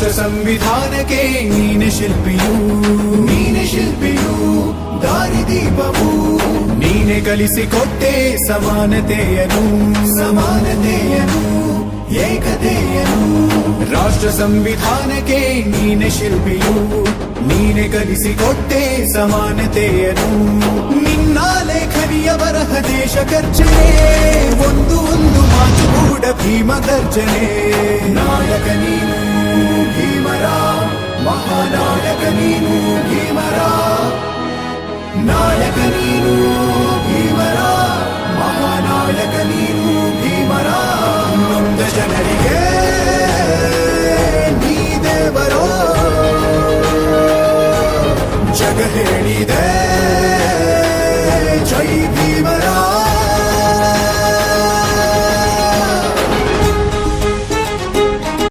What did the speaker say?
ರಾಷ್ಟ್ರ ಸಂವಿಧಾನಕ್ಕೆ ನೀನೆ ಶಿಲ್ಪಿಯು, ನೀನೆ ಶಿಲ್ಪಿಯು, ದಾರಿದೀಪವು ನೀನೆ ಕಲಿಸಿಕೊಟ್ಟೆ ಸಮಾನತೆಯನು, ಸಮಾನತೆಯನು, ಏಕತೆಯನು. ರಾಷ್ಟ್ರ ಸಂವಿಧಾನಕ್ಕೆ ನೀನೆ ಶಿಲ್ಪಿಯು, ನೀನೆ ಕಲಿಸಿಕೊಟ್ಟೆ ಸಮಾನತೆಯನು. ನಿನ್ನ ಲೇಖನಿಯ ಬರಹ ದೇಶ ಗರ್ಜನೆ, ಒಂದು ಒಂದು ಮಾತು ಕೂಡ ಭೀಮ ಗರ್ಜನೆ. ನಾಯಕ ನೀನು ಭೀಮರ, ಮಹಾನಾಯಕ ನೀನು ಭೀಮರ, ನಾಯಕ ನೀನು ಭೀಮರ, ಮಹಾನಾಯಕ ನೀನು ಭೀಮರ. ನೊಂದ ಜನರಿಗೆ